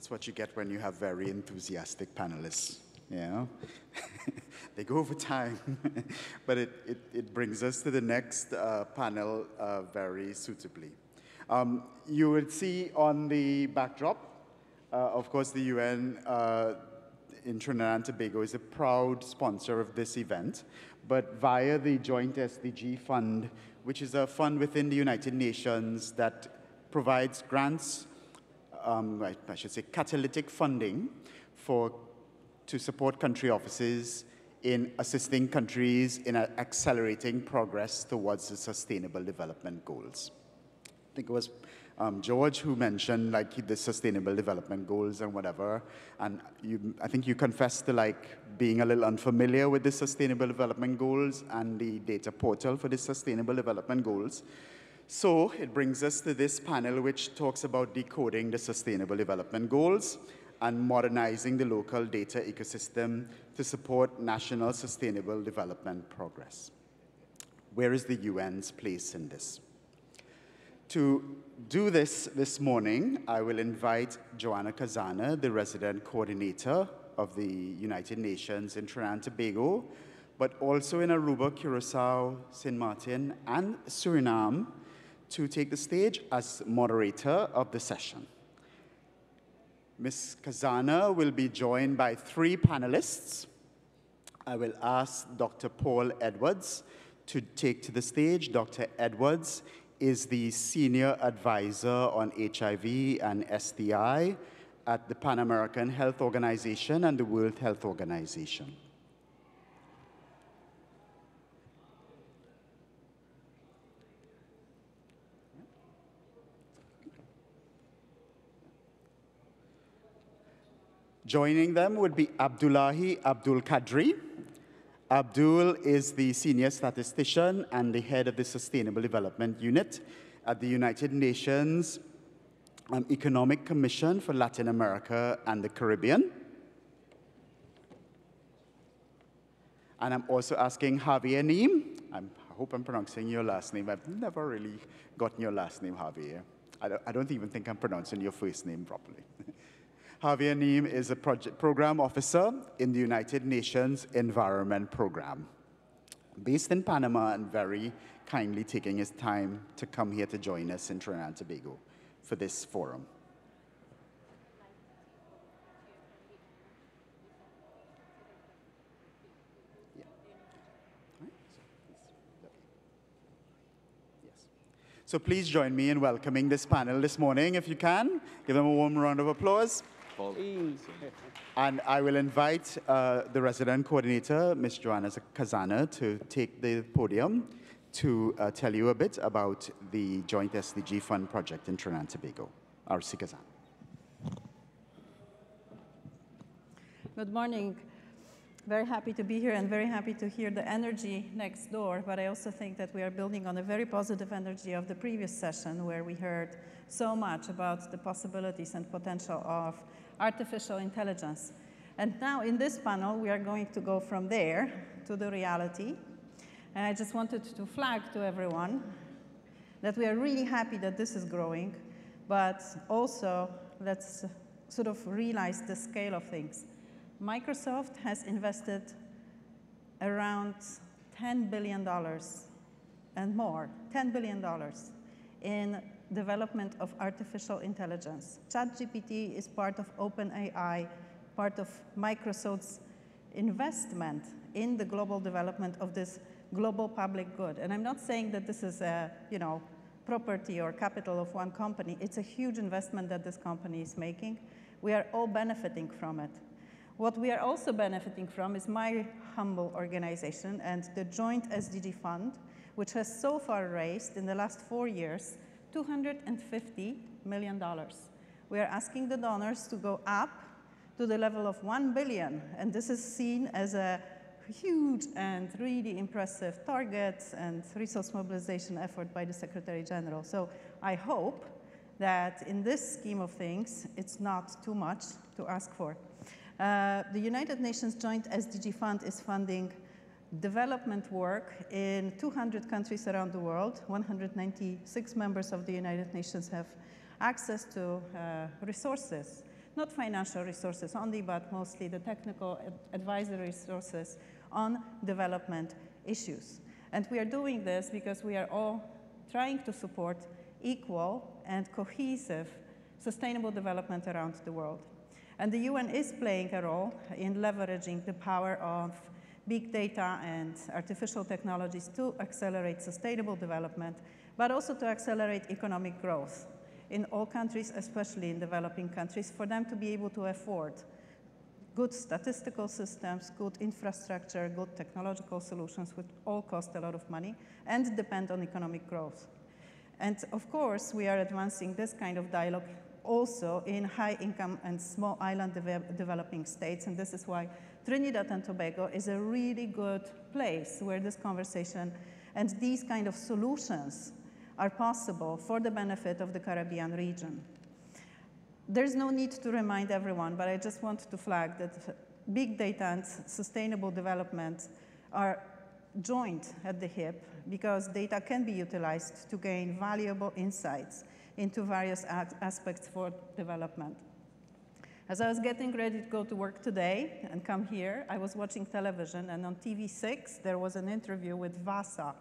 That's what you get when you have very enthusiastic panelists, you know? They go over time, but it brings us to the next panel very suitably. You will see on the backdrop, of course, the UN in Trinidad and Tobago is a proud sponsor of this event, but via the Joint SDG Fund, which is a fund within the United Nations that provides grants, I should say catalytic funding to support country offices in assisting countries in accelerating progress towards the Sustainable Development Goals. I think it was George who mentioned like the Sustainable Development Goals and whatever, and I think you confessed to like being a little unfamiliar with the Sustainable Development Goals and the data portal for the Sustainable Development Goals. So it brings us to this panel which talks about decoding the Sustainable Development Goals and modernizing the local data ecosystem to support national sustainable development progress. Where is the UN's place in this? To do this morning, I will invite Joanna Kazana, the resident coordinator of the United Nations in Trinidad and Tobago, but also in Aruba, Curacao, St. Martin, and Suriname, to take the stage as moderator of the session. Ms. Kazana will be joined by 3 panelists. I will ask Dr. Paul Edwards to take to the stage. Dr. Edwards is the Senior Advisor on HIV and STI at the Pan American Health Organization and the World Health Organization. Joining them would be Abdullahi Abdul Kadri. Abdul is the senior statistician and the head of the Sustainable Development Unit at the United Nations Economic Commission for Latin America and the Caribbean. And I'm also asking Javier Neem. I hope I'm pronouncing your last name. I've never really gotten your last name, Javier. I don't even think I'm pronouncing your first name properly. Javier Neem is a program officer in the United Nations Environment Program, based in Panama and very kindly taking his time to come here to join us in Trinidad and Tobago for this forum. Yeah. Right. Yes. So please join me in welcoming this panel this morning, if you can. Give them a warm round of applause. And I will invite the resident coordinator, Ms. Joanna Kazana, to take the podium to tell you a bit about the Joint SDG Fund project in Trinidad and Tobago. R.C. Kazana. Good morning. Very happy to be here and very happy to hear the energy next door, but I also think that we are building on a very positive energy of the previous session where we heard so much about the possibilities and potential of artificial intelligence. And now in this panel, we are going to go from there to the reality. And I just wanted to flag to everyone that we are really happy that this is growing, but also let's sort of realize the scale of things. Microsoft has invested around $10 billion and more, $10 billion in development of artificial intelligence. ChatGPT is part of OpenAI, part of Microsoft's investment in the global development of this global public good. And I'm not saying that this is a, property or capital of one company. It's a huge investment that this company is making. We are all benefiting from it. What we are also benefiting from is my humble organization and the Joint SDG Fund, which has so far raised in the last 4 years $250 million. We are asking the donors to go up to the level of 1 billion, and this is seen as a huge and really impressive target and resource mobilization effort by the Secretary General. So I hope that in this scheme of things, it's not too much to ask for. The United Nations Joint SDG Fund is funding development work in 200 countries around the world. 196 members of the United Nations have access to resources, not financial resources only, but mostly the technical advisory resources on development issues. And we are doing this because we are all trying to support equal and cohesive sustainable development around the world. And the UN is playing a role in leveraging the power of big data and artificial technologies to accelerate sustainable development, but also to accelerate economic growth in all countries, especially in developing countries, for them to be able to afford good statistical systems, good infrastructure, good technological solutions, which all cost a lot of money and depend on economic growth. And of course, we are advancing this kind of dialogue also in high-income and small island developing states, and this is why Trinidad and Tobago is a really good place where this conversation and these kind of solutions are possible for the benefit of the Caribbean region. There's no need to remind everyone, but I just want to flag that big data and sustainable development are joined at the hip because data can be utilized to gain valuable insights into various aspects for development. As I was getting ready to go to work today and come here, I was watching television, and on TV6 there was an interview with Vasa,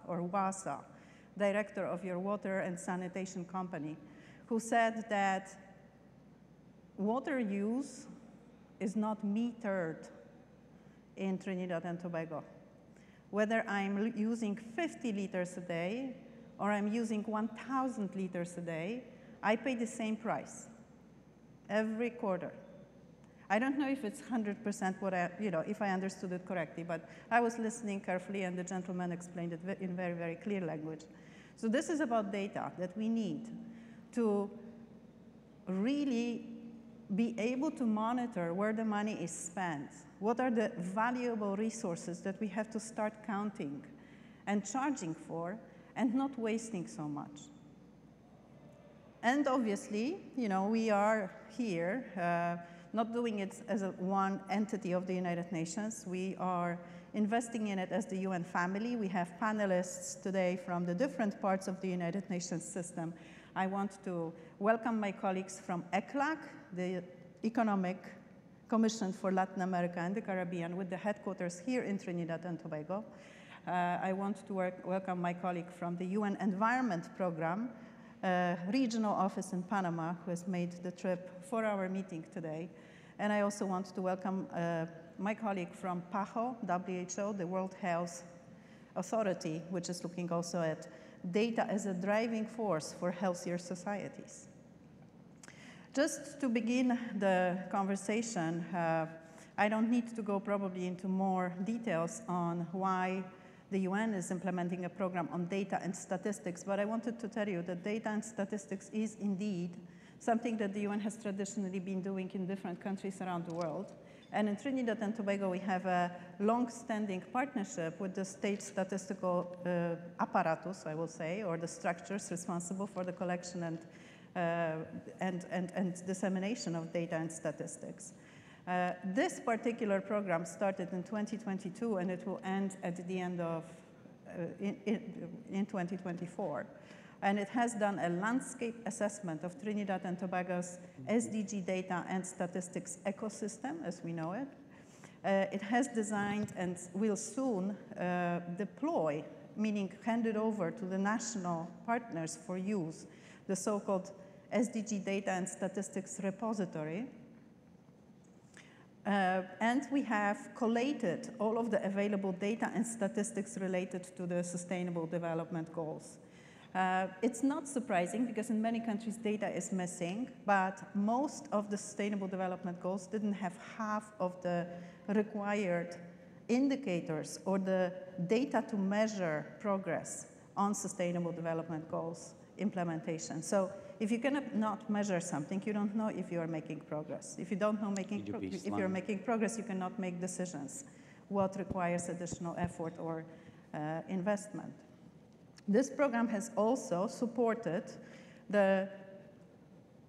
director of your water and sanitation company, who said that water use is not metered in Trinidad and Tobago. Whether I'm using 50 liters a day or I'm using 1,000 liters a day, I pay the same price every quarter. I don't know if it's 100% what if I understood it correctly, but I was listening carefully and the gentleman explained it in very, very clear language. So this is about data that we need to really be able to monitor where the money is spent, what are the valuable resources that we have to start counting and charging for, and not wasting so much. And obviously, we are here not doing it as one entity of the United Nations. We are investing in it as the UN family. We have panelists today from the different parts of the United Nations system. I want to welcome my colleagues from ECLAC, the Economic Commission for Latin America and the Caribbean, with the headquarters here in Trinidad and Tobago. I want to welcome my colleague from the UN Environment Program, regional office in Panama, who has made the trip for our meeting today. And I also want to welcome my colleague from PAHO, WHO, the World Health Authority, which is looking also at data as a driving force for healthier societies. Just to begin the conversation, I don't need to go probably into more details on why the UN is implementing a program on data and statistics, but I wanted to tell you that data and statistics is indeed something that the UN has traditionally been doing in different countries around the world. And in Trinidad and Tobago, we have a long-standing partnership with the state statistical apparatus, I will say, or the structures responsible for the collection and dissemination of data and statistics. This particular program started in 2022, and it will end at the end of in 2024. And it has done a landscape assessment of Trinidad and Tobago's SDG data and statistics ecosystem, as we know it. It has designed and will soon deploy, meaning hand it over to the national partners for use, the so-called SDG data and statistics repository. And we have collated all of the available data and statistics related to the Sustainable Development Goals. It's not surprising because in many countries data is missing, but most of the Sustainable Development Goals didn't have half of the required indicators or the data to measure progress on Sustainable Development Goals implementation. So if you cannot measure something, you don't know if you are making progress. If you don't know if you're making progress, you cannot make decisions what requires additional effort or investment. This program has also supported the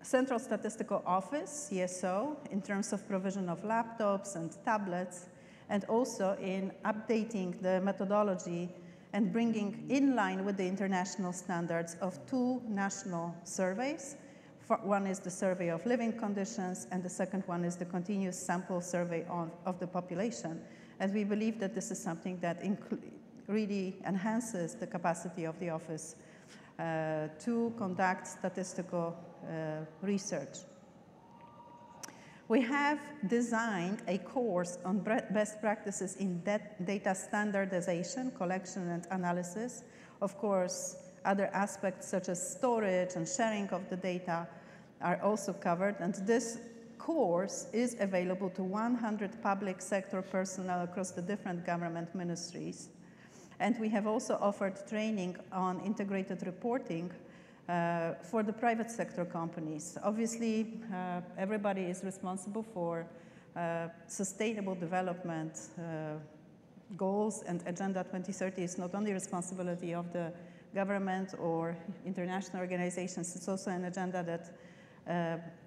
Central Statistical Office, CSO, in terms of provision of laptops and tablets, and also in updating the methodology and bringing in line with the international standards of 2 national surveys One is the survey of living conditions, and the second one is the continuous sample survey of the population. And we believe that this is something that really enhances the capacity of the office to conduct statistical research. We have designed a course on best practices in data standardization, collection, and analysis. Of course, other aspects such as storage and sharing of the data are also covered, and this course is available to 100 public sector personnel across the different government ministries. And we have also offered training on integrated reporting for the private sector companies. Obviously, everybody is responsible for sustainable development goals, and Agenda 2030 is not only responsibility of the government or international organizations, it's also an agenda that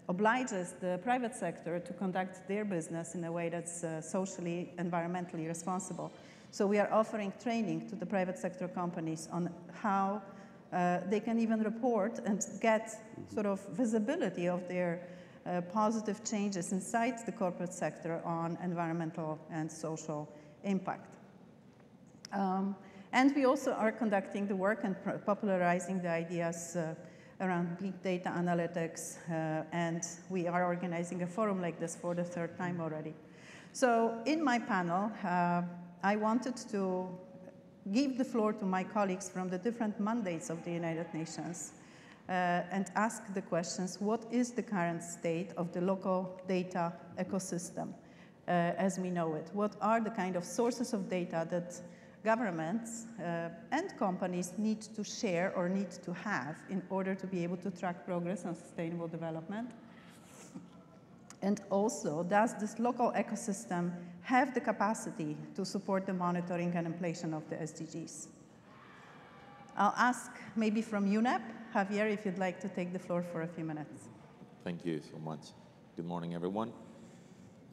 obliges the private sector to conduct their business in a way that's socially, environmentally responsible. So we are offering training to the private sector companies on how they can even report and get sort of visibility of their positive changes inside the corporate sector on environmental and social impact. And we also are conducting the work and popularizing the ideas around big data analytics, and we are organizing a forum like this for the third time already. So in my panel, I wanted to give the floor to my colleagues from the different mandates of the United Nations and ask the questions: what is the current state of the local data ecosystem as we know it? What are the kind of sources of data that governments and companies need to share or need to have in order to be able to track progress on sustainable development? And also, does this local ecosystem have the capacity to support the monitoring and implementation of the SDGs? I'll ask maybe from UNEP, Javier, if you'd like to take the floor for a few minutes. Thank you so much. Good morning, everyone.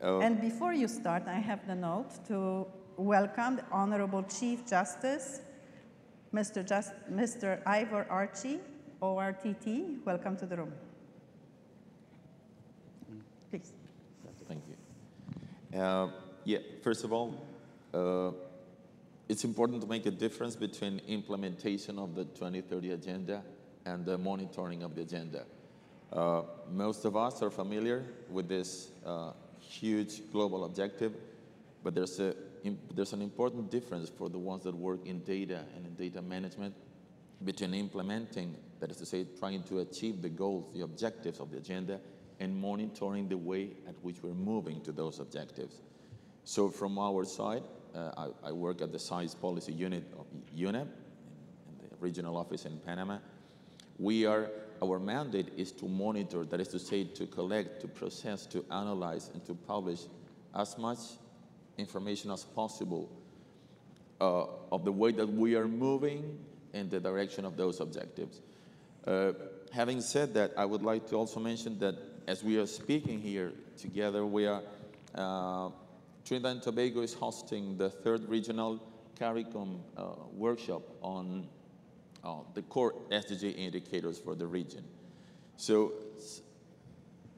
And before you start, I have the note to welcome the Honorable Chief Justice, Mr. Ivor Archie, ORTT. Welcome to the room. Please. Thank you. Yeah, first of all, it's important to make a difference between implementation of the 2030 agenda and the monitoring of the agenda. Most of us are familiar with this huge global objective, but there's an important difference for the ones that work in data and in data management between implementing, that is to say, trying to achieve the goals, the objectives of the agenda, and monitoring the way at which we're moving to those objectives. So from our side, I work at the Science Policy Unit of UNEP, in the regional office in Panama. Our mandate is to monitor, that is to say, to collect, to process, to analyze, and to publish as much information as possible of the way that we are moving in the direction of those objectives. Having said that, I would like to also mention that as we are speaking here together, Trinidad and Tobago is hosting the third regional CARICOM workshop on the core SDG indicators for the region. So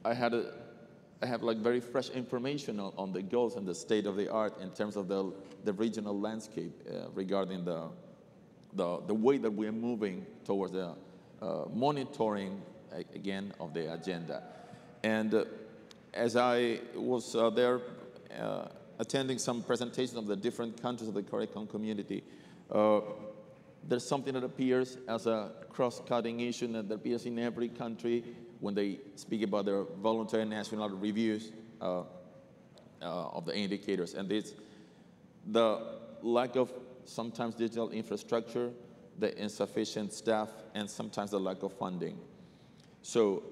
I have like very fresh information on the goals and the state of the art in terms of the regional landscape regarding the way that we are moving towards the monitoring again of the agenda. And as I was there attending some presentations of the different countries of the CARICOM community, there's something that appears as a cross-cutting issue that appears in every country when they speak about their voluntary national reviews of the indicators. And it's the lack of sometimes digital infrastructure, the insufficient staff, and sometimes the lack of funding. So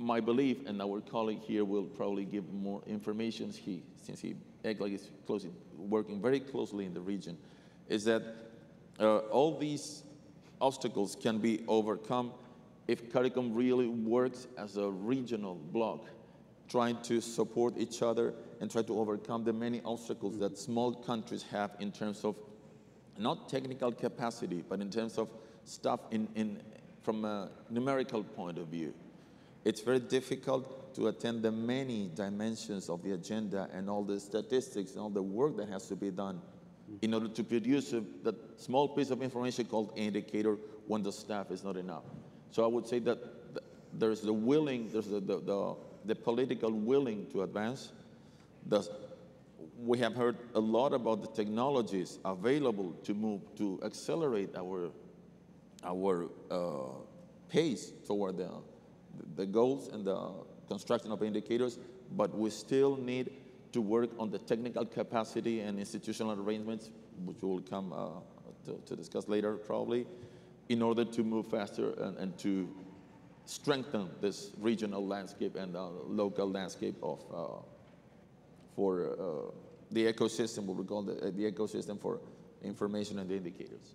my belief, and our colleague here will probably give more information, since ECLAC is working very closely in the region, is that all these obstacles can be overcome if CARICOM really works as a regional bloc, trying to support each other and try to overcome the many obstacles that small countries have in terms of not technical capacity, but in terms of stuff from a numerical point of view. it's very difficult to attend the many dimensions of the agenda and all the statistics and all the work that has to be done in order to produce that small piece of information called indicator when the staff is not enough. So I would say that there's the political willing to advance. We have heard a lot about the technologies available to accelerate our pace toward the goals and the construction of indicators, but we still need to work on the technical capacity and institutional arrangements, which we'll come to discuss later probably, in order to move faster and to strengthen this regional landscape and local landscape for the ecosystem, what we call the ecosystem for information and indicators.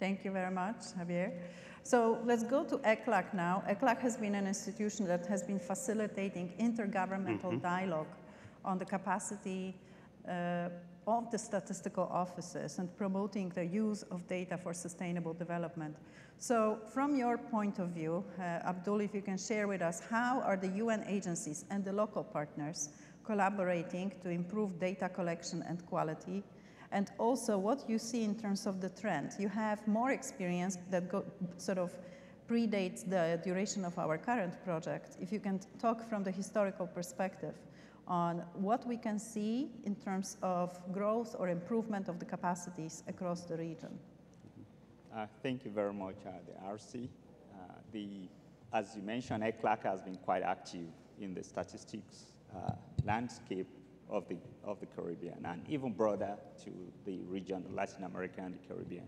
Thank you very much, Javier. So let's go to ECLAC now. ECLAC has been an institution that has been facilitating intergovernmental dialogue on the capacity of the statistical offices and promoting the use of data for sustainable development. So from your point of view, Abdul, if you can share with us, how are the UN agencies and the local partners collaborating to improve data collection and quality? And also what you see in terms of the trend. You have more experience that sort of predates the duration of our current project. If you can talk from the historical perspective on what we can see in terms of growth or improvement of the capacities across the region. Thank you very much, the RC. As you mentioned, ECLAC has been quite active in the statistics landscape of the Caribbean, and even broader to the region, Latin America and the Caribbean.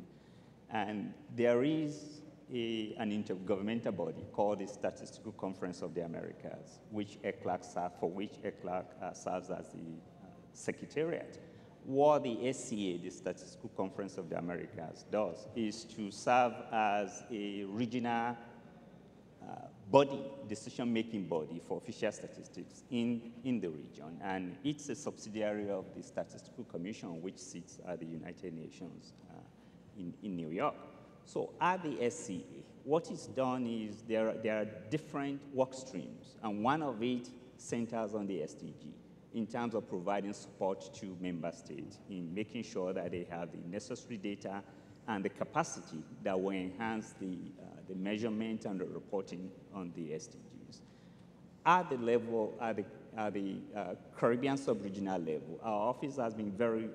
And there is an intergovernmental body called the Statistical Conference of the Americas, which ECLAC serves as the secretariat. What the SCA, the Statistical Conference of the Americas, does is to serve as a regional body, decision-making body for official statistics in the region. And it's a subsidiary of the Statistical Commission, which sits at the United Nations in New York. So at the SCA, what is done is there are different work streams, and one of it centers on the SDG in terms of providing support to member states in making sure that they have the necessary data and the capacity that will enhance the measurement and the reporting on the SDGs. At the level, at the Caribbean sub-regional level, our office has been very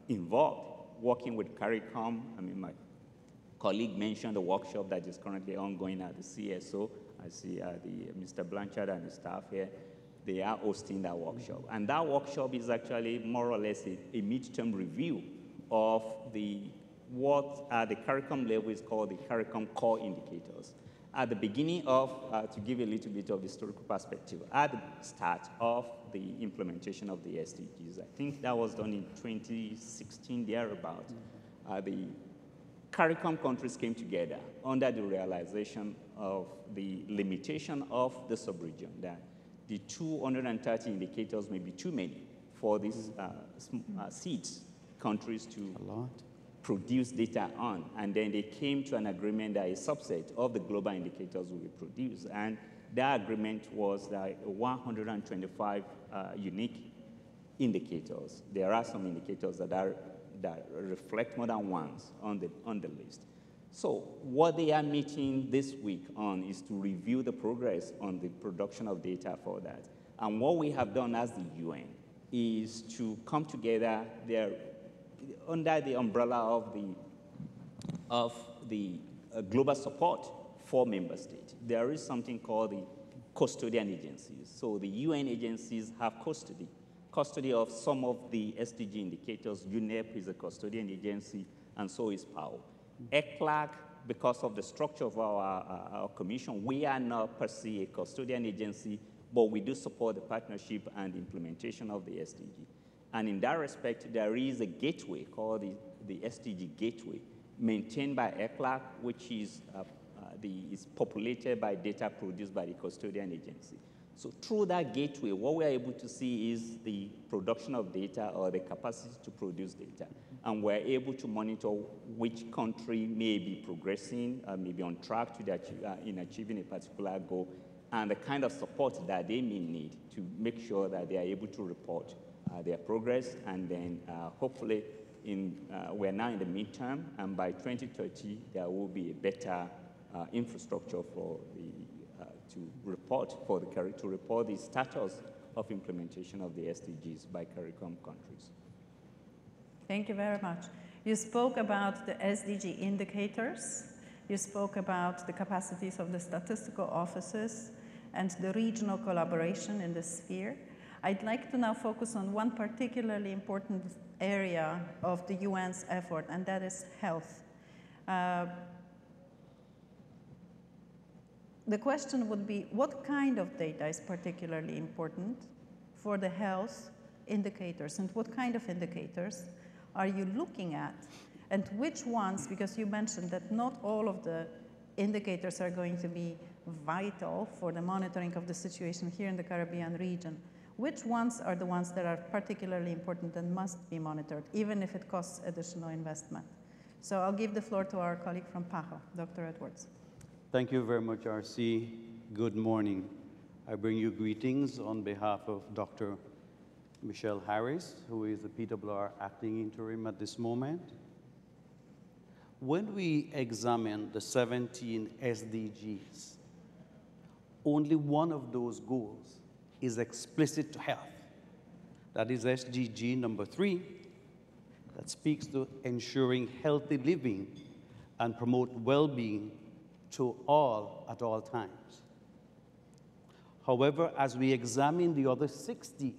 involved, working with CARICOM. I mean, my colleague mentioned the workshop that is currently ongoing at the CSO. I see Mr. Blanchard and the staff here. They are hosting that workshop. And that workshop is actually more or less a midterm review of what at the CARICOM level is called the CARICOM core indicators. At the beginning of, to give a little bit of historical perspective, at the start of the implementation of the SDGs, I think that was done in 2016, thereabout, the CARICOM countries came together under the realization of the limitation of the sub-region, that the 230 indicators may be too many for these seeds countries to produce data on. And then they came to an agreement that a subset of the global indicators will be produced. And that agreement was that 125 unique indicators. There are some indicators that reflect more than once on the list. So what they are meeting this week on is to review the progress on the production of data for that. And what we have done as the UN is to come together there under the umbrella of the global support for member states. There is something called the custodian agencies. So the UN agencies have custody of some of the SDG indicators. UNEP is a custodian agency, and so is PAHO. ECLAC, because of the structure of our commission, we are not per se a custodian agency, but we do support the partnership and the implementation of the SDG. And in that respect, there is a gateway called the SDG Gateway, maintained by ECLAC, which is populated by data produced by the custodian agency. So through that gateway, what we're able to see is the production of data or the capacity to produce data. And we're able to monitor which country may be progressing, may be on track to in achieving a particular goal, and the kind of support that they may need to make sure that they are able to report their progress, and then hopefully we're now in the midterm, and by 2030 there will be a better infrastructure for to report the status of implementation of the SDGs by CARICOM countries. Thank you very much. You spoke about the SDG indicators. You spoke about the capacities of the statistical offices and the regional collaboration in this sphere. I'd like to now focus on one particularly important area of the UN's effort, and that is health. The question would be, what kind of data is particularly important for the health indicators, and what kind of indicators are you looking at? And which ones, because you mentioned that not all of the indicators are going to be vital for the monitoring of the situation here in the Caribbean region. Which ones are the ones that are particularly important and must be monitored, even if it costs additional investment? So I'll give the floor to our colleague from PAHO, Dr. Edwards. Thank you very much, RC. Good morning. I bring you greetings on behalf of Dr. Michelle Harris, who is the PWR acting interim at this moment. When we examine the 17 SDGs, only one of those goals is explicit to health. That is SDG number 3, that speaks to ensuring healthy living and promote well-being to all at all times. However, as we examine the other 60,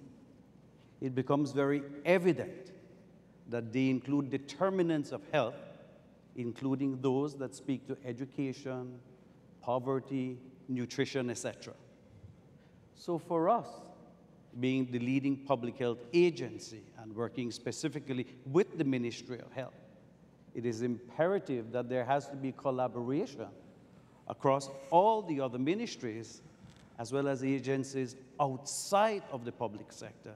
it becomes very evident that they include determinants of health, including those that speak to education, poverty, nutrition, etc. So for us, being the leading public health agency and working specifically with the Ministry of Health, it is imperative that there has to be collaboration across all the other ministries, as well as agencies outside of the public sector,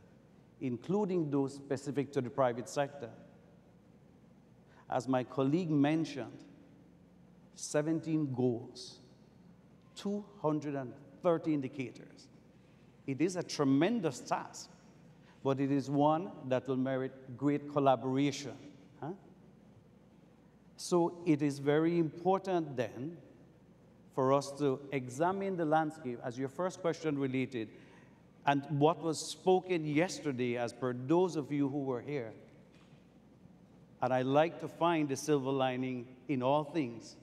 including those specific to the private sector. As my colleague mentioned, 17 goals, 230 indicators. It is a tremendous task, but it is one that will merit great collaboration. So it is very important then for us to examine the landscape, as your first question related, and what was spoken yesterday as per those of you who were here. And I like to find the silver lining in all things.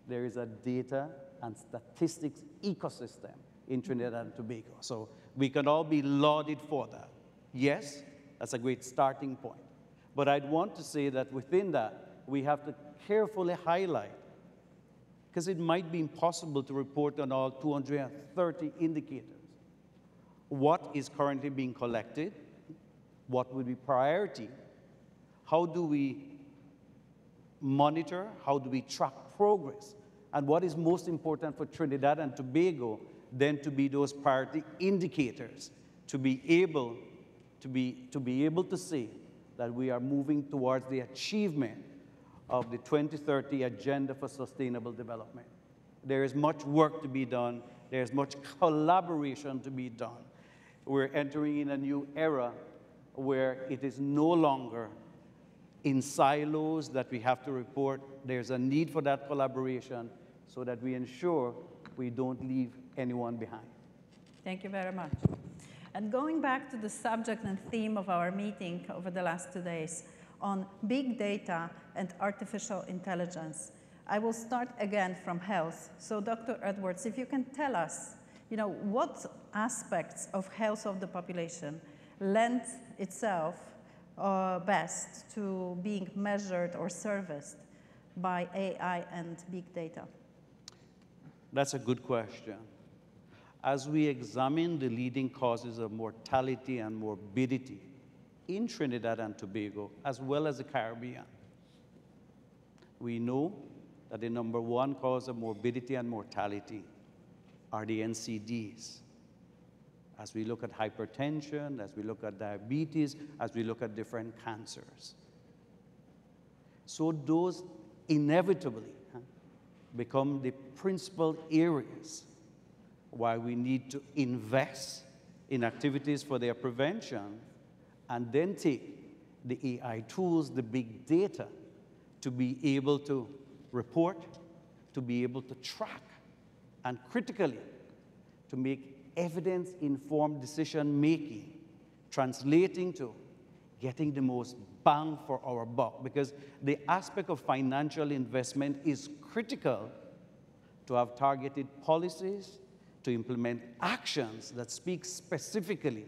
There is a data and statistics ecosystem in Trinidad and Tobago. So we can all be lauded for that. Yes, that's a great starting point. But I'd want to say that within that, we have to carefully highlight, because it might be impossible to report on all 230 indicators. What is currently being collected? What would be priority? How do we monitor? How do we track progress? And what is most important for Trinidad and Tobago then to be those priority indicators, to be able to say that we are moving towards the achievement of the 2030 Agenda for Sustainable Development. There is much work to be done. There's much collaboration to be done. We're entering in a new era where it is no longer in silos that we have to report. There's a need for that collaboration so that we ensure we don't leave anyone behind. Thank you very much. And going back to the subject and theme of our meeting over the last 2 days on big data and artificial intelligence, I will start again from health. So Dr. Edwards, if you can tell us, what aspects of health of the population lend itself best to being measured or serviced by AI and big data? That's a good question. As we examine the leading causes of mortality and morbidity in Trinidad and Tobago, as well as the Caribbean, we know that the #1 cause of morbidity and mortality are the NCDs. As we look at hypertension, as we look at diabetes, as we look at different cancers. So those inevitably become the principal areas why we need to invest in activities for their prevention, and then take the AI tools, the big data, to be able to report, to be able to track, and critically, to make evidence-informed decision-making, translating to getting the most bang for our buck, because the aspect of financial investment is critical to have targeted policies, to implement actions that speak specifically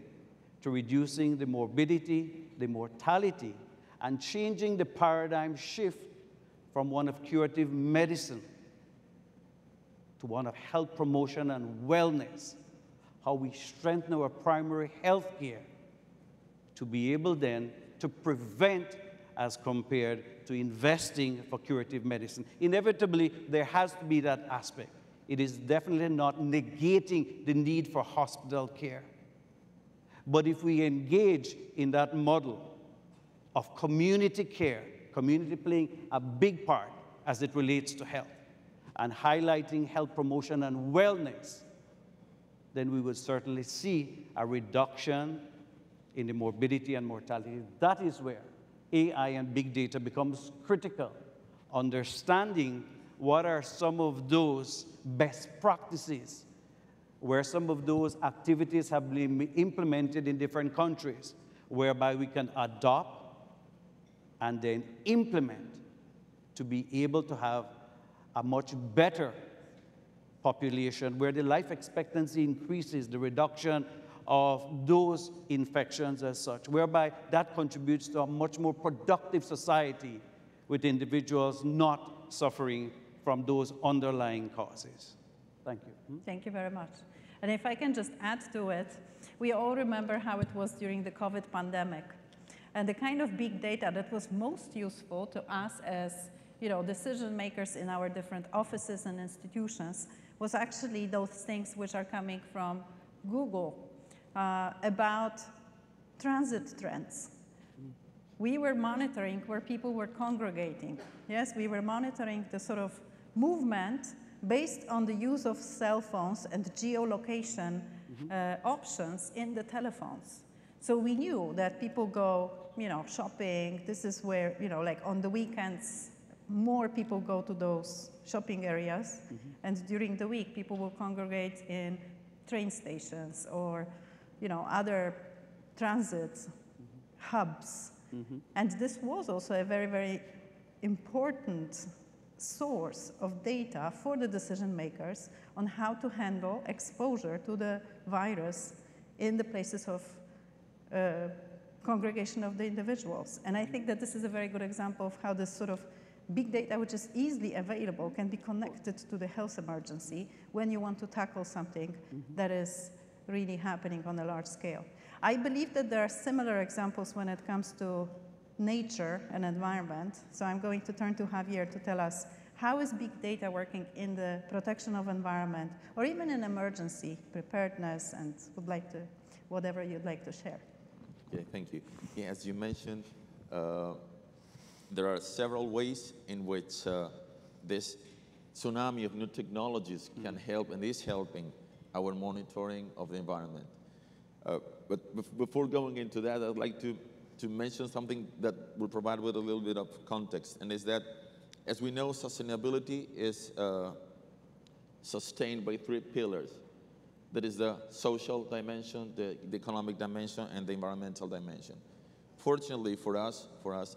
to reducing the morbidity, the mortality, and changing the paradigm shift from one of curative medicine to one of health promotion and wellness, how we strengthen our primary health care to be able then to prevent as compared to investing for curative medicine. Inevitably, there has to be that aspect. It is definitely not negating the need for hospital care. But if we engage in that model of community care, community playing a big part as it relates to health, and highlighting health promotion and wellness, then we will certainly see a reduction in the morbidity and mortality. That is where AI and big data becomes critical. Understanding what are some of those best practices, where some of those activities have been implemented in different countries, whereby we can adopt and then implement to be able to have a much better population, where the life expectancy increases, the reduction of those infections as such, whereby that contributes to a much more productive society with individuals not suffering from those underlying causes. Thank you. Thank you very much. And if I can just add to it, we all remember how it was during the COVID pandemic. And the kind of big data that was most useful to us as decision makers in our different offices and institutions was actually those things which are coming from Google about transit trends. We were monitoring where people were congregating. Yes, we were monitoring the sort of movement based on the use of cell phones and geolocation options in the telephones. So we knew that people go, shopping. This is where, like on the weekends, more people go to those shopping areas. And during the week, people will congregate in train stations or, other transit hubs. And this was also a very, very important source of data for the decision makers on how to handle exposure to the virus in the places of congregation of the individuals. And I think that this is a very good example of how this sort of big data, which is easily available, can be connected to the health emergency when you want to tackle something that is really happening on a large scale. I believe that there are similar examples when it comes to nature and environment. So I'm going to turn to Javier to tell us how is big data working in the protection of environment or even in emergency preparedness, and would like to, whatever you'd like to share. Okay, thank you. Yeah, as you mentioned, there are several ways in which this tsunami of new technologies can help and is helping our monitoring of the environment. But before going into that, I'd like to mention something that will provide with a little bit of context, and is that, as we know, sustainability is sustained by 3 pillars. That is the social dimension, the economic dimension, and the environmental dimension. Fortunately for us,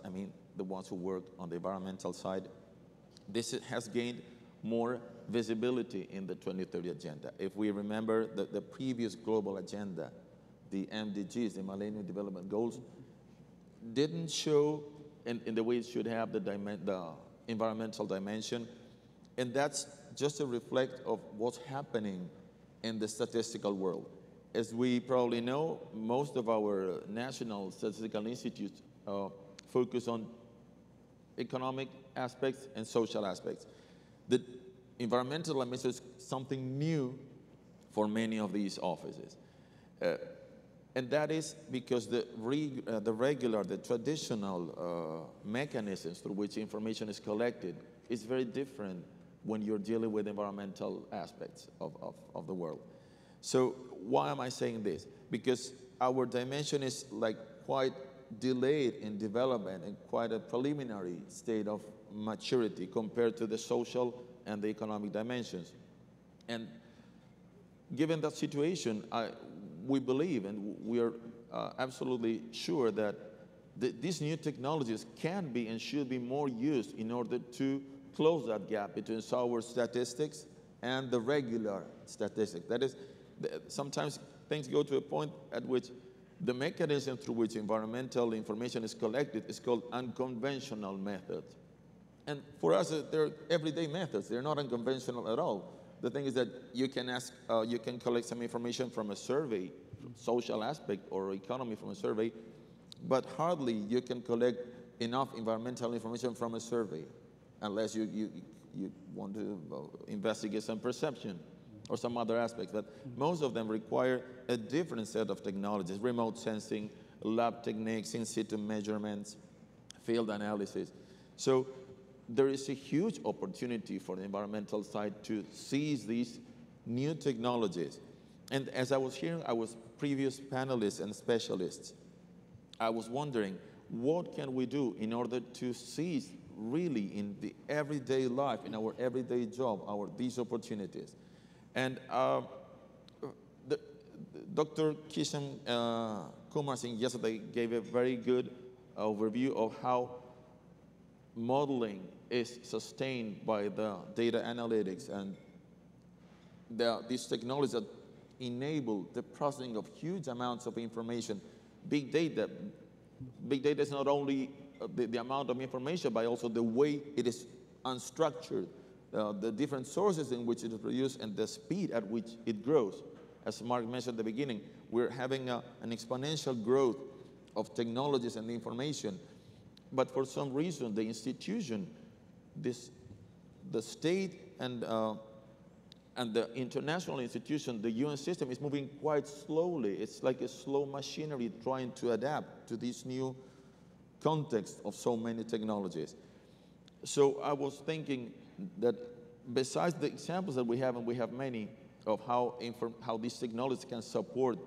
I mean, the ones who work on the environmental side, this has gained more visibility in the 2030 agenda. If we remember the previous global agenda, the MDGs, the Millennium Development Goals, didn't show in the way it should have the environmental dimension. And that's just a reflect of what's happening in the statistical world. As we probably know, most of our national statistical institutes focus on economic aspects and social aspects. The environmental dimension is something new for many of these offices. And that is because the traditional mechanisms through which information is collected is very different when you're dealing with environmental aspects of the world. So why am I saying this? Because our dimension is like quite delayed in development and quite a preliminary state of maturity compared to the social and the economic dimensions. And given that situation, we believe and we are absolutely sure that these new technologies can be and should be more used in order to close that gap between our statistics and the regular statistics. That is, sometimes things go to a point at which the mechanism through which environmental information is collected is called unconventional methods. And for us, they're everyday methods. They're not unconventional at all. The thing is that you can collect some information from a survey, from social aspect or economy from a survey, but hardly you can collect enough environmental information from a survey, unless you want to investigate some perception or some other aspects. But most of them require a different set of technologies: remote sensing, lab techniques, in situ measurements, field analysis. So there is a huge opportunity for the environmental side to seize these new technologies. And as I was hearing our previous panelists and specialists, I was wondering, what can we do in order to seize really in the everyday life, in our everyday job, these opportunities? And Dr. Kishan Kumar Singh yesterday gave a very good overview of how modeling is sustained by the data analytics and these technologies that enable the processing of huge amounts of information. Big data is not only the amount of information, but also the way it is unstructured, the different sources in which it is produced, and the speed at which it grows. As Mark mentioned at the beginning, we're having an exponential growth of technologies and information. But for some reason, the institution, the state and the international institution, the UN system, is moving quite slowly. It's like a slow machinery trying to adapt to this new context of so many technologies. So I was thinking that besides the examples that we have, and we have many, of how these technologies can support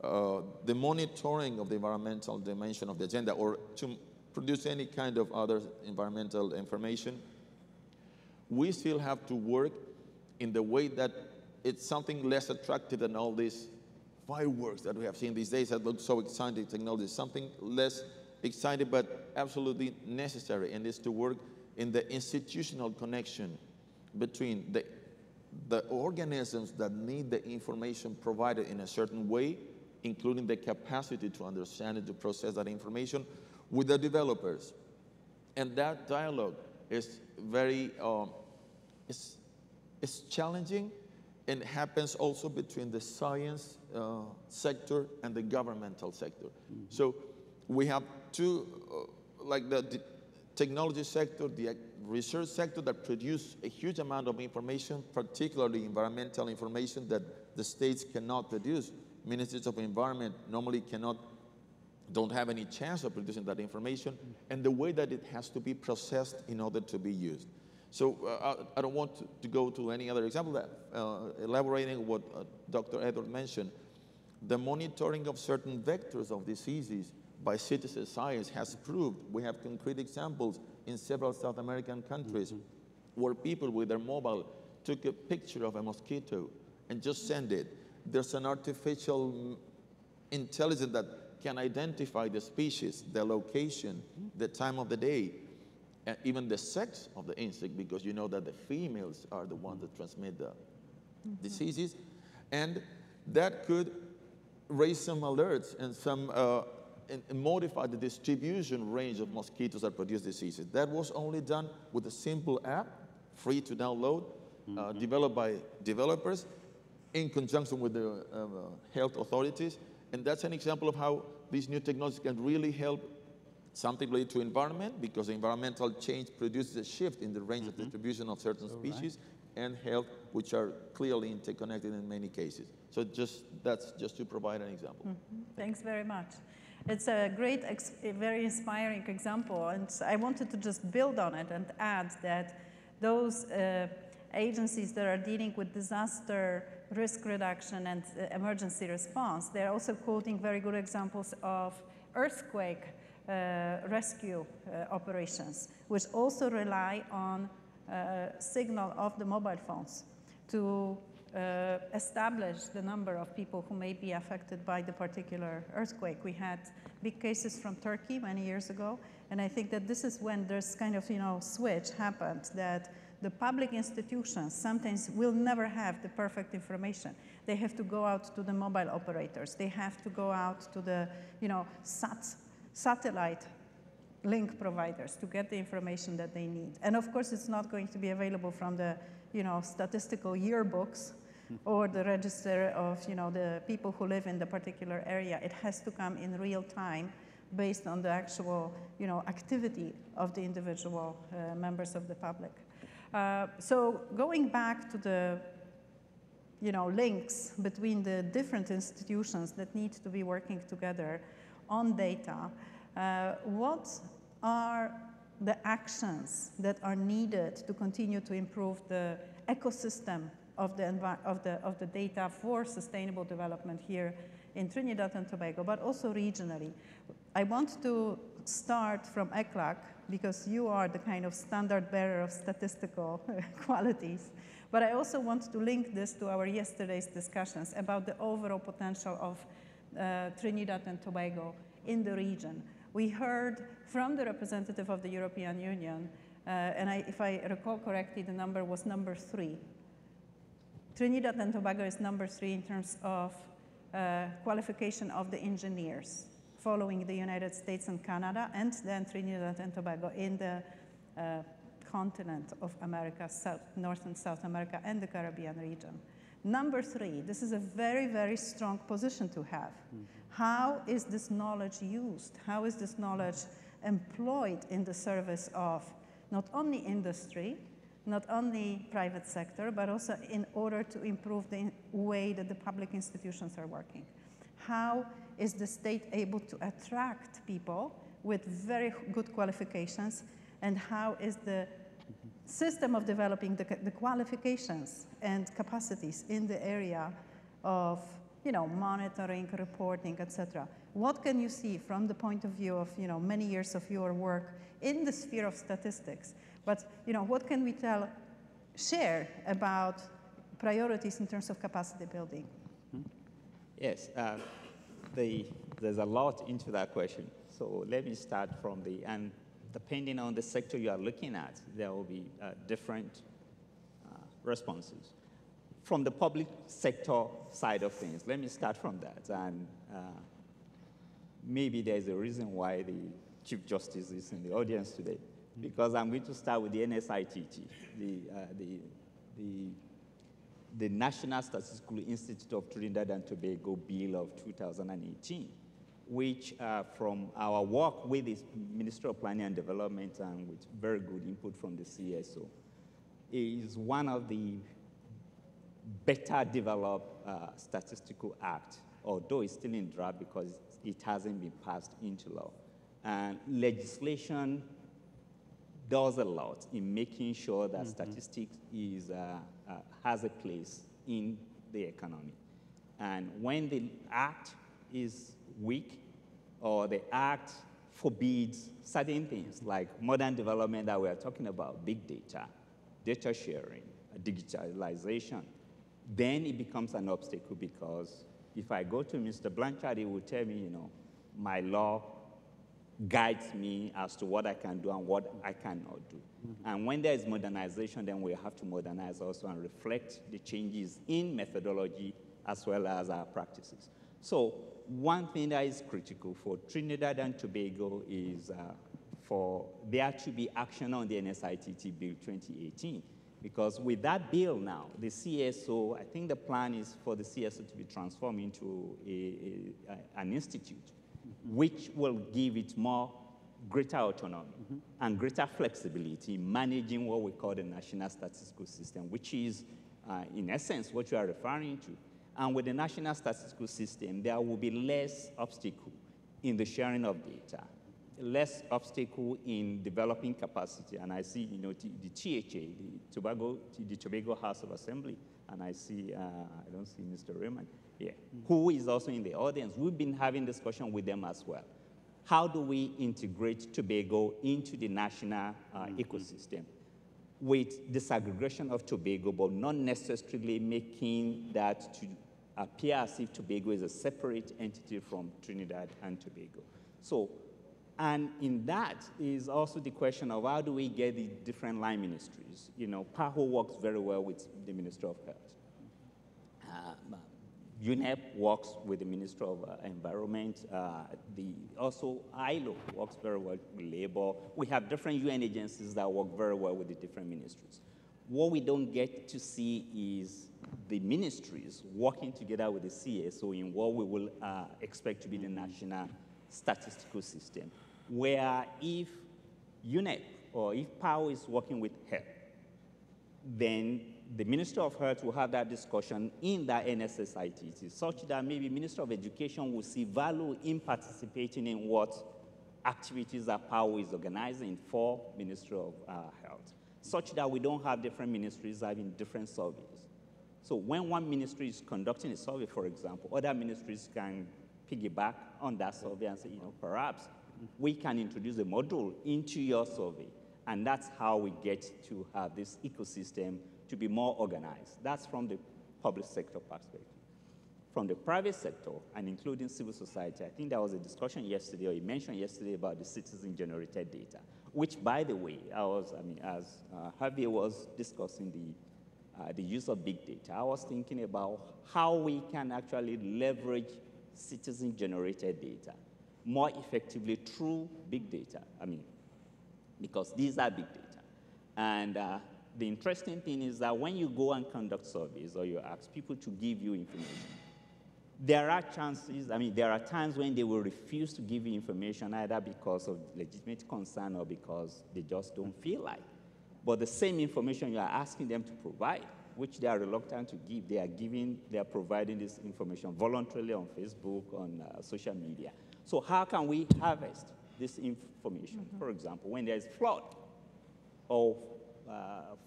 the monitoring of the environmental dimension of the agenda, or to produce any kind of other environmental information, we still have to work in the way that it's something less attractive than all these fireworks that we have seen these days that look so exciting technology. Something less exciting but absolutely necessary, and is to work in the institutional connection between the organisms that need the information provided in a certain way, including the capacity to understand and to process that information, with the developers. And that dialogue is very, it's challenging, and happens also between the science sector and the governmental sector. Mm-hmm. So we have two, like the technology sector, the research sector, that produce a huge amount of information, particularly environmental information that the states cannot produce. Ministries of Environment normally don't have any chance of producing that information, and the way that it has to be processed in order to be used. So I don't want to go to any other example. That elaborating what Dr. Edward mentioned, the monitoring of certain vectors of diseases by citizen science has proved. We have concrete examples in several South American countries, mm-hmm. where people with their mobile took a picture of a mosquito and just sent it. There's an artificial intelligence that can identify the species, the location, the time of the day, and even the sex of the insect, because you know that the females are the ones that transmit the mm-hmm. diseases. And that could raise some alerts and some and modify the distribution range of mosquitoes that produce diseases. That was only done with a simple app, free to download, mm-hmm. developed by developers in conjunction with the health authorities. And that's an example of how these new technologies can really help something related to environment, because environmental change produces a shift in the range of distribution of certain species, and health, which are clearly interconnected in many cases. So that's just to provide an example. Thanks very much. It's a great, very inspiring example, and I wanted to just build on it and add that those agencies that are dealing with disaster risk reduction and emergency response, they're also quoting very good examples of earthquake rescue operations, which also rely on signal of the mobile phones to establish the number of people who may be affected by the particular earthquake. We had big cases from Turkey many years ago, and I think that this is when there's kind of, switch happened, that the public institutions sometimes will never have the perfect information. They have to go out to the mobile operators. They have to go out to the, satellite link providers to get the information that they need. And of course, it's not going to be available from the, statistical yearbooks or the register of, the people who live in the particular area. It has to come in real time based on the actual, activity of the individual members of the public. So going back to the, links between the different institutions that need to be working together on data, what are the actions that are needed to continue to improve the ecosystem of the data for sustainable development here in Trinidad and Tobago, but also regionally? I want to start from ECLAC because you are the kind of standard bearer of statistical qualities. But I also want to link this to our yesterday's discussions about the overall potential of Trinidad and Tobago in the region. We heard from the representative of the European Union, and if I recall correctly, the number was number 3. Trinidad and Tobago is number 3 in terms of qualification of the engineers, following the United States and Canada, and then Trinidad and Tobago in the continent of America, North and South America, and the Caribbean region. Number 3, this is a very, very strong position to have. How is this knowledge used? How is this knowledge employed in the service of not only industry, not only private sector, but also in order to improve the way that the public institutions are working? How is the state able to attract people with very good qualifications, and how is the system of developing the qualifications and capacities in the area of monitoring, reporting, etc.? What can you see from the point of view of many years of your work in the sphere of statistics? But what can we share about priorities in terms of capacity building? Yes, there's a lot into that question. So let me start from and depending on the sector you are looking at, there will be different responses. From the public sector side of things, let me start from that. And maybe there's a reason why the Chief Justice is in the audience today, because I'm going to start with the NSITT, the National Statistical Institute of Trinidad and Tobago Bill of 2018, which from our work with the Ministry of Planning and Development and with very good input from the CSO, is one of the better developed statistical act, although it's still in draft because it hasn't been passed into law. And legislation does a lot in making sure that statistics has a place in the economy. And when the act is weak or the act forbids certain things like modern development that we are talking about, big data, data sharing, digitalization, then it becomes an obstacle, because if I go to Mr. Blanchard, he will tell me, my law guides me as to what I can do and what I cannot do. And when there is modernization, then we have to modernize also and reflect the changes in methodology as well as our practices. So one thing that is critical for Trinidad and Tobago is for there to be action on the NSITT Bill 2018. Because with that bill now, the CSO, I think the plan is for the CSO to be transformed into an institute, which will give it greater autonomy and greater flexibility in managing what we call the National Statistical System, which is, in essence, what you are referring to. And with the National Statistical System, there will be less obstacle in the sharing of data, less obstacle in developing capacity. And I see, the THA, the Tobago House of Assembly, and I see, I don't see Mr. Raymond here, who is also in the audience. We've been having discussion with them as well. How do we integrate Tobago into the national ecosystem with disaggregation of Tobago, but not necessarily making that to appear as if Tobago is a separate entity from Trinidad and Tobago. So, and in that is also the question of how do we get the different line ministries. You know, PAHO works very well with the Ministry of Health. UNEP works with the Ministry of Environment. Also ILO works very well with labor. We have different UN agencies that work very well with the different ministries. What we don't get to see is the ministries working together with the CSO in what we will expect to be the national statistical system, where if UNEP or if PAHO is working with health, then the Minister of Health will have that discussion in that NSSITT, such that maybe Minister of Education will see value in participating in what activities that PAHO is organizing for Ministry of Health, such that we don't have different ministries having different surveys. So when one ministry is conducting a survey, for example, other ministries can piggyback on that survey and say, you know, perhaps we can introduce a module into your survey. And that's how we get to have this ecosystem to be more organized. That's from the public sector perspective. From the private sector, and including civil society, I think there was a discussion yesterday, or you mentioned yesterday, about the citizen-generated data, which, by the way, as Javier was discussing the use of big data, I was thinking about how we can actually leverage citizen-generated data more effectively through big data. Because these are big data. And the interesting thing is that when you go and conduct surveys or you ask people to give you information, there are chances, there are times when they will refuse to give you information either because of legitimate concern or because they just don't feel like. But the same information you are asking them to provide, which they are reluctant to give, they are providing this information voluntarily on Facebook, on social media. So how can we harvest this information? For example, when there's flood or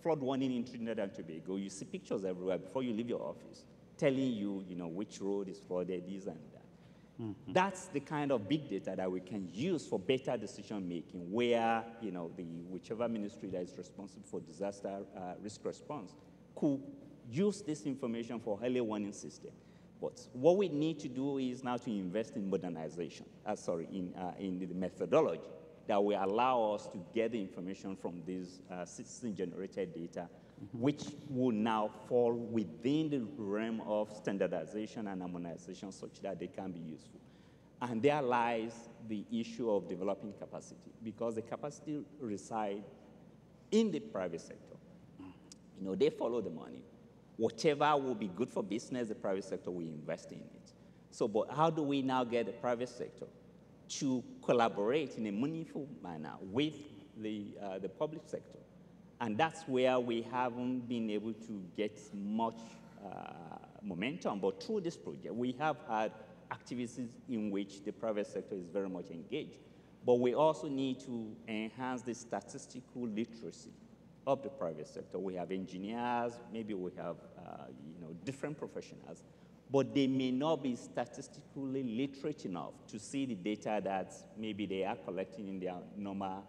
flood warning in Trinidad and Tobago, you see pictures everywhere before you leave your office telling you, which road is flooded, this and that. That's the kind of big data that we can use for better decision making, where whichever ministry that is responsible for disaster risk response could use this information for early warning system. But what we need to do is now to invest in modernization, in the methodology that will allow us to get the information from these citizen-generated data, which will now fall within the realm of standardization and harmonization such that they can be useful. And there lies the issue of developing capacity, because the capacity resides in the private sector. They follow the money. Whatever will be good for business, the private sector will invest in it. So, but how do we now get the private sector to collaborate in a meaningful manner with the public sector? And that's where we haven't been able to get much momentum. But through this project, we have had activities in which the private sector is very much engaged. But we also need to enhance the statistical literacy of the private sector. We have engineers, maybe we have different professionals, but they may not be statistically literate enough to see the data that maybe they are collecting in their normal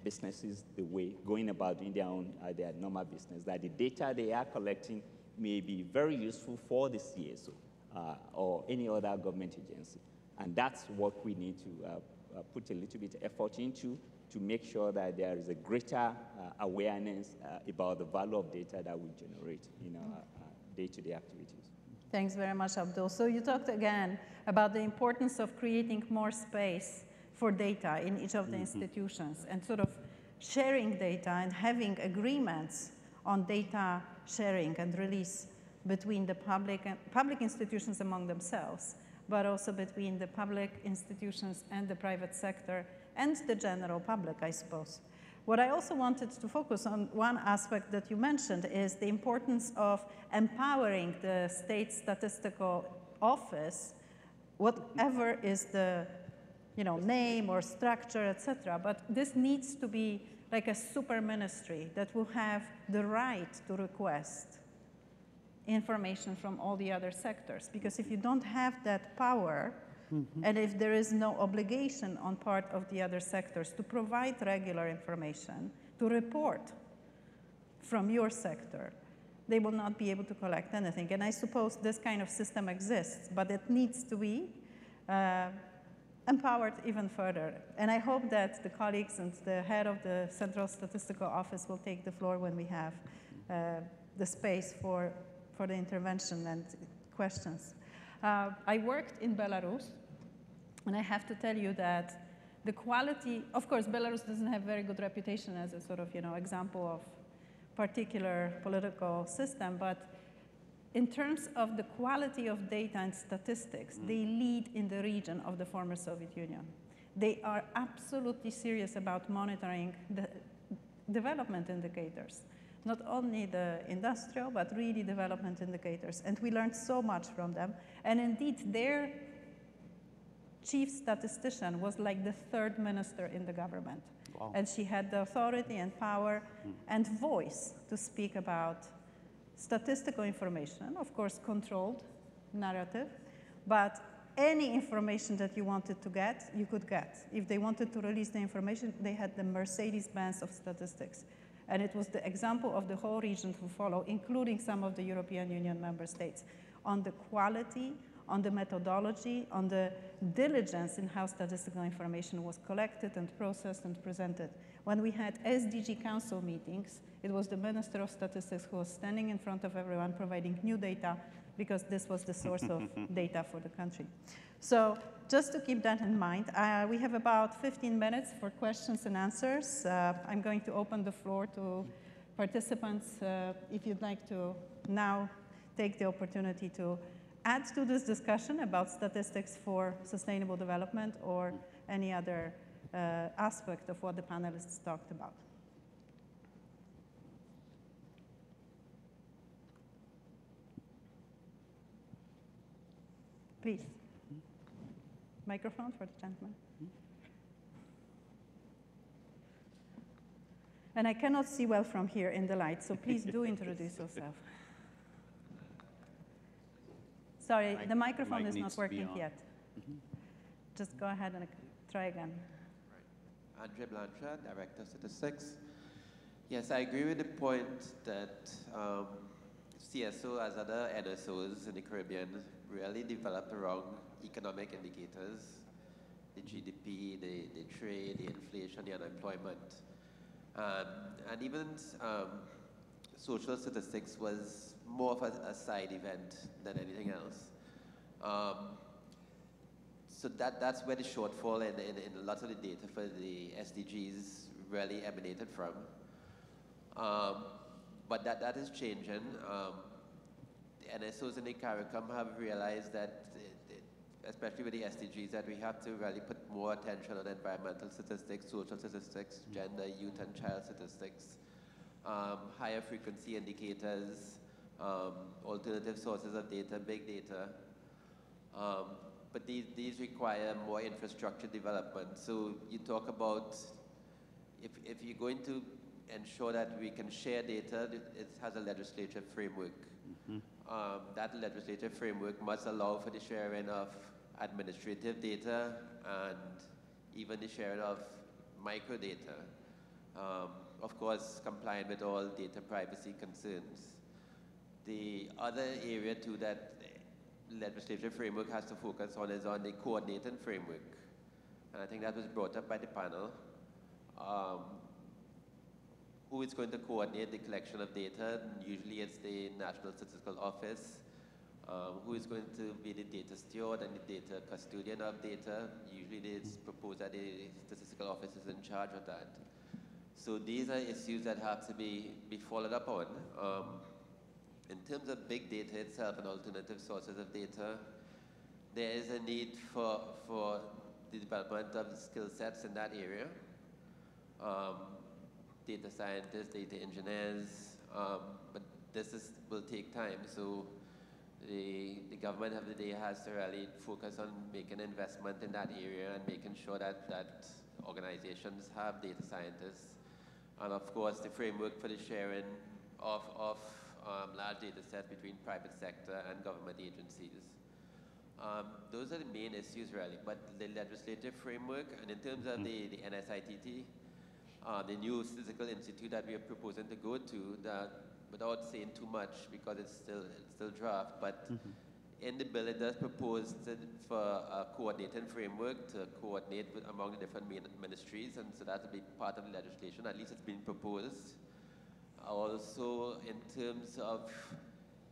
businesses, the way going about doing their normal business, that the data they are collecting may be very useful for the CSO or any other government agency. And that's what we need to put a little bit of effort into, to make sure that there is a greater awareness about the value of data that we generate in our day-to-day activities. Thanks very much, Abdul. So you talked again about the importance of creating more space for data in each of the institutions and sort of sharing data and having agreements on data sharing and release between the public institutions among themselves, but also between the public institutions and the private sector and the general public, I suppose. What I also wanted to focus on, one aspect that you mentioned, is the importance of empowering the state statistical office, whatever is the name or structure, etc. But this needs to be like a super ministry that will have the right to request information from all the other sectors. Because if you don't have that power, and if there is no obligation on part of the other sectors to provide regular information, to report from your sector, they will not be able to collect anything. And I suppose this kind of system exists, but it needs to be empowered even further. And I hope that the colleagues and the head of the Central Statistical Office will take the floor when we have the space for the intervention and questions. I worked in Belarus, and I have to tell you that the quality, of course, Belarus doesn't have very good reputation as a sort of, example of particular political system, but in terms of the quality of data and statistics, they lead in the region of the former Soviet Union. They are absolutely serious about monitoring the development indicators, not only the industrial, but really development indicators. And we learned so much from them. And indeed, their chief statistician was like the third minister in the government. Wow. And she had the authority and power and voice to speak about statistical information, of course, controlled narrative, but any information that you wanted to get, you could get. If they wanted to release the information, they had the Mercedes-Benz of statistics. And it was the example of the whole region to follow, including some of the European Union member states, on the quality, on the methodology, on the diligence in how statistical information was collected and processed and presented. When we had SDG Council meetings, it was the Minister of Statistics who was standing in front of everyone providing new data because this was the source of data for the country. So just to keep that in mind, we have about 15 minutes for questions and answers. I'm going to open the floor to participants if you'd like to now take the opportunity to add to this discussion about statistics for sustainable development or any other aspect of what the panelists talked about. Please. Microphone for the gentleman. And I cannot see well from here in the light, so please do introduce yourself. Sorry, the microphone is not working yet. Just go ahead and try again. Right. Andre Blanchard, Director of Statistics. Yes, I agree with the point that CSO, as other NSOs in the Caribbean, really developed around economic indicators, the GDP, the trade, the inflation, the unemployment. And even social statistics was more of a side event than anything else. So that's where the shortfall in a lot of the data for the SDGs really emanated from. But that is changing. The NSOs in the CARICOM have realized that, especially with the SDGs, that we have to really put more attention on environmental statistics, social statistics, gender, youth and child statistics, higher frequency indicators, alternative sources of data, big data. But these require more infrastructure development. So you talk about, if you're going to ensure that we can share data, it has a legislative framework. That legislative framework must allow for the sharing of administrative data and even the sharing of microdata. Of course, compliant with all data privacy concerns. The other area too that legislative framework has to focus on is on the coordinating framework. And I think that was brought up by the panel. Who is going to coordinate the collection of data? Usually it's the National Statistical Office. Who is going to be the data steward and the data custodian of data? Usually it's proposed that the Statistical Office is in charge of that. So these are issues that have to be followed up on. In terms of big data itself and alternative sources of data, there is a need for the development of skill sets in that area. Data scientists, data engineers, but this will take time. So the government of the day has to really focus on making investment in that area and making sure that organizations have data scientists. And of course, the framework for the sharing of large data sets between private sector and government agencies. Those are the main issues really, but the legislative framework, and in terms of the NSITT, the new statistical institute that we are proposing to go to, that, without saying too much because it's still draft, but in the bill it does propose for a coordinating framework to coordinate among the different ministries, and so that will be part of the legislation, at least it's been proposed. Also, in terms of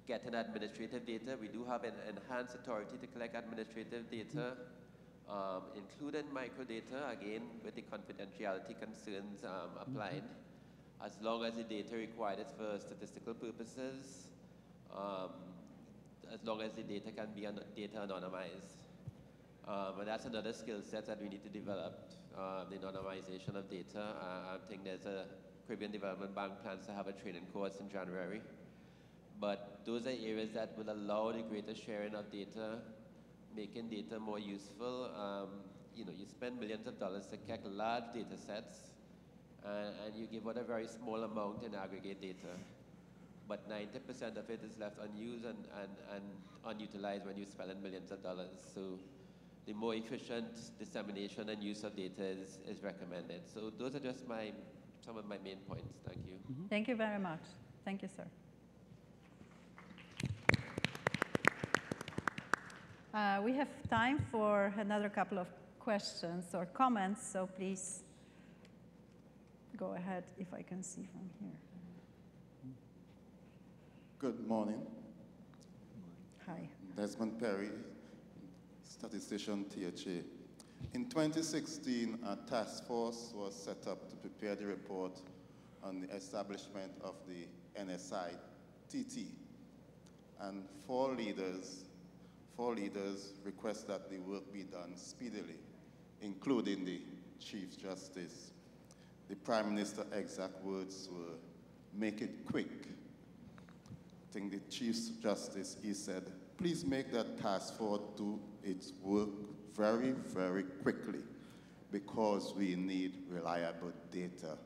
getting administrative data, we do have an enhanced authority to collect administrative data, including microdata, again, with the confidentiality concerns applied, as long as the data required is for statistical purposes, as long as the data can be data anonymized. And that's another skill set that we need to develop, the anonymization of data. I think there's a Caribbean Development Bank plans to have a training course in January. But those are areas that will allow the greater sharing of data, making data more useful. You know, you spend millions of dollars to collect large data sets, and you give out a very small amount in aggregate data. But 90% of it is left unused and unutilized when you're spending millions of dollars. So the more efficient dissemination and use of data is recommended. So those are just some of my main points. Thank you. Thank you very much. Thank you, sir. We have time for another couple of questions or comments, so please go ahead if I can see from here. Good morning. Hi. Desmond Perry, statistician, THA. In 2016, a task force was set up to prepare the report on the establishment of the NSITT. And four leaders request that the work be done speedily, including the Chief Justice. The Prime Minister's exact words were, "Make it quick." I think the Chief Justice, he said, "Please make that task force do its work very, very quickly because we need reliable data."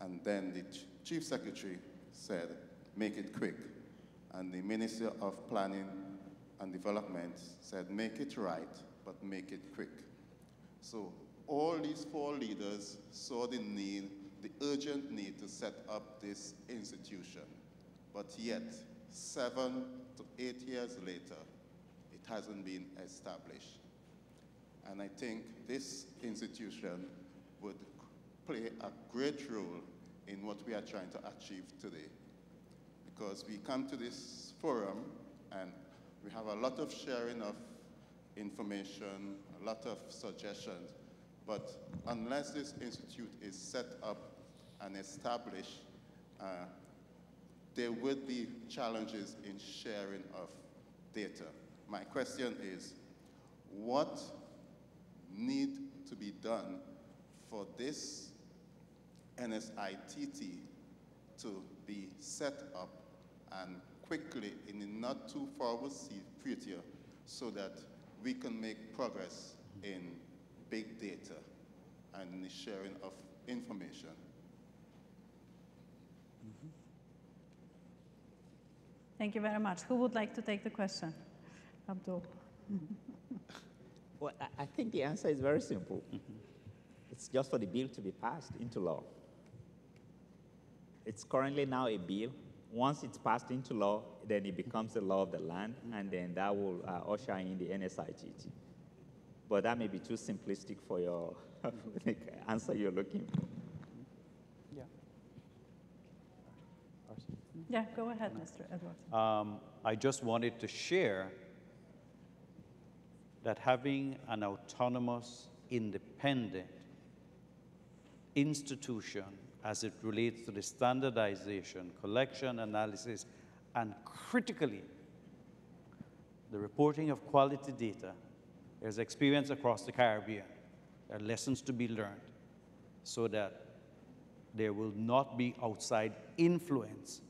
And then the Chief Secretary said, "Make it quick." And the Minister of Planning and Development said, "Make it right, but make it quick." So all these four leaders saw the need, the urgent need to set up this institution. But yet, 7 to 8 years later, it hasn't been established. And I think this institution would play a great role in what we are trying to achieve today. Because we come to this forum and we have a lot of sharing of information, a lot of suggestions, but unless this institute is set up and established, there would be challenges in sharing of data. My question is, what needs to be done for this NSITT to be set up and quickly in the not too far future so that we can make progress in big data and the sharing of information? Thank you very much. Who would like to take the question? Abdul. Well, I think the answer is very simple. It's just for the bill to be passed into law. It's currently now a bill. Once it's passed into law, then it becomes the law of the land, and then that will usher in the NSITT. But that may be too simplistic for your answer you're looking for. Yeah, go ahead, Mr. Edwards. I just wanted to share that having an autonomous, independent institution as it relates to the standardization, collection, analysis, and critically, the reporting of quality data, there's experience across the Caribbean. There are lessons to be learned so that there will not be outside influence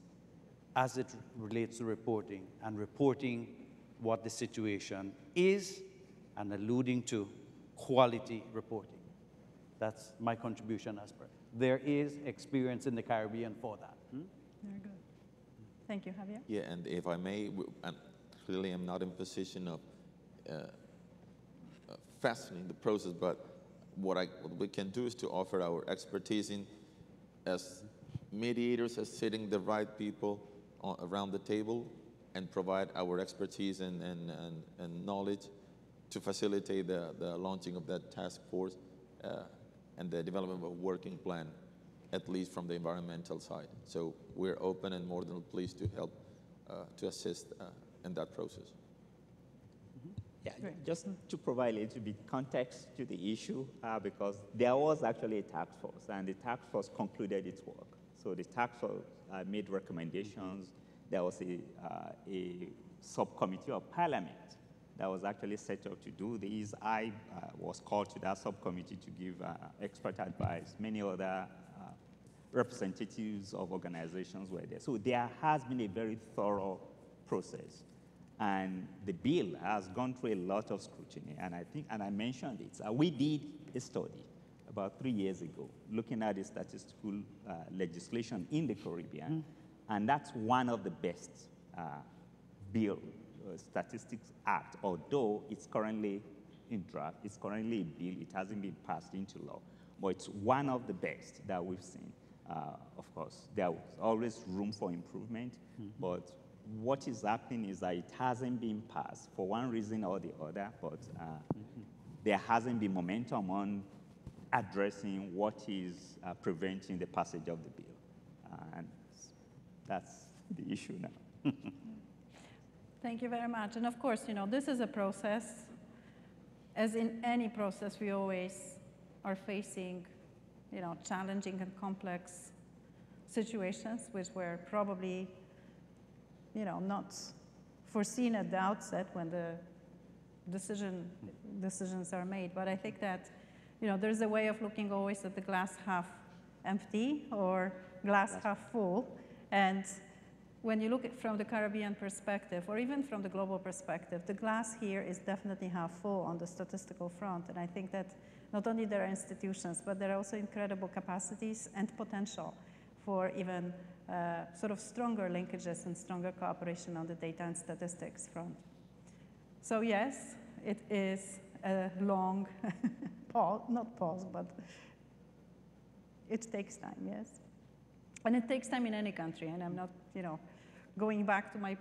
as it relates to reporting and reporting what the situation is and alluding to quality reporting. That's my contribution as per. There is experience in the Caribbean for that. Very good. Thank you, Javier. Yeah, and if I may, and clearly I'm not in position of fastening the process, but what we can do is to offer our expertise in as mediators, as sitting the right people around the table, and provide our expertise and knowledge to facilitate the launching of that task force and the development of a working plan, at least from the environmental side. So we're open and more than pleased to help to assist in that process. Yeah, just to provide a little bit context to the issue, because there was actually a task force, and the task force concluded its work. So the task force made recommendations. There was a subcommittee of parliament that was actually set up to do this. I was called to that subcommittee to give expert advice. Many other representatives of organizations were there. So there has been a very thorough process. And the bill has gone through a lot of scrutiny. And I mentioned it. We did a study about 3 years ago looking at the statistical legislation in the Caribbean. And that's one of the best Statistics Act, although it's currently in draft. It's currently a bill. It hasn't been passed into law. But it's one of the best that we've seen. Of course, there's always room for improvement. But what is happening is that it hasn't been passed for one reason or the other, but there hasn't been momentum on addressing what is preventing the passage of the bill. And that's the issue now. Thank you very much. And of course, this is a process. As in any process, we always are facing, challenging and complex situations, which were probably not foreseen at the outset when the decisions are made. But I think that, there's a way of looking always at the glass half empty or glass half full. And when you look at from the Caribbean perspective, or even from the global perspective, the glass here is definitely half full on the statistical front. And I think that not only there are institutions, but there are also incredible capacities and potential for even sort of stronger linkages and stronger cooperation on the data and statistics front. So yes, it is a long not pause, but it takes time, yes. And it takes time in any country, and I'm not, going back to my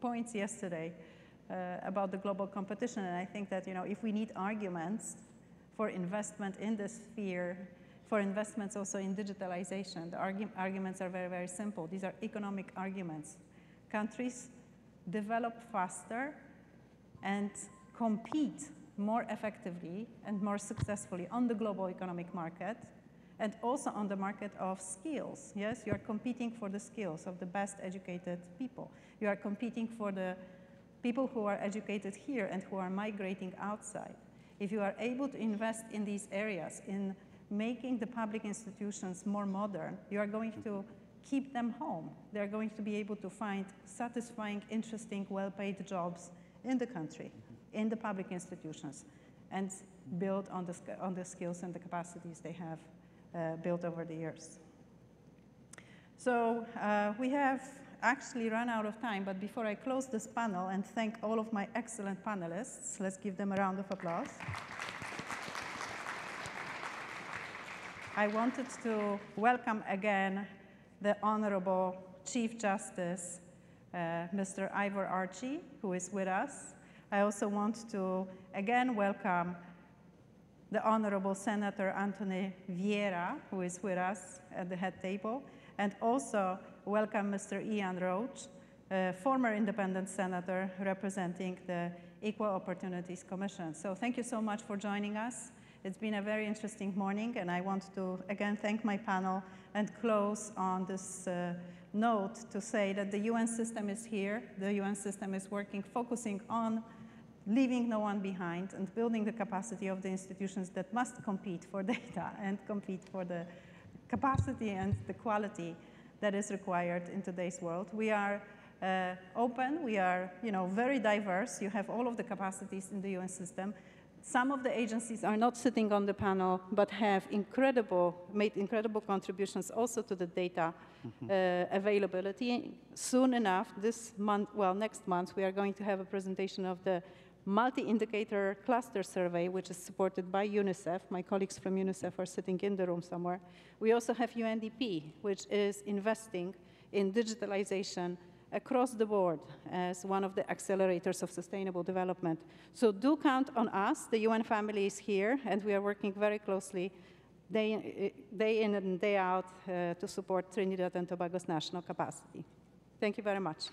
points yesterday about the global competition, and I think that, if we need arguments for investment in this sphere, for investments also in digitalization, the arguments are very, very simple. These are economic arguments. Countries develop faster and compete more effectively and more successfully on the global economic market, and also on the market of skills. Yes, you are competing for the skills of the best educated people. You are competing for the people who are educated here and who are migrating outside. If you are able to invest in these areas, in making the public institutions more modern, you are going to keep them home. They're going to be able to find satisfying, interesting, well-paid jobs in the country, in the public institutions, and build on the skills and the capacities they have built over the years. So we have actually run out of time, but before I close this panel and thank all of my excellent panelists, let's give them a round of applause. I wanted to welcome again the Honorable Chief Justice, Mr. Ivor Archie, who is with us. I also want to again welcome the Honorable Senator Anthony Vieira, who is with us at the head table, and also welcome Mr. Ian Roach, former independent senator representing the Equal Opportunities Commission. So thank you so much for joining us. It's been a very interesting morning, and I want to again thank my panel and close on this note to say that the UN system is here. The UN system is working, focusing on leaving no one behind and building the capacity of the institutions that must compete for data and compete for the capacity and the quality that is required in today's world. We are open, we are very diverse. You have all of the capacities in the UN system. Some of the agencies are not sitting on the panel, but have made incredible contributions also to the data availability. Soon enough, this month, well, next month, we are going to have a presentation of the multi-indicator cluster survey, which is supported by UNICEF. My colleagues from UNICEF are sitting in the room somewhere. We also have UNDP, which is investing in digitalization across the board as one of the accelerators of sustainable development. So do count on us. The UN family is here, and we are working very closely day in and day out to support Trinidad and Tobago's national capacity. Thank you very much.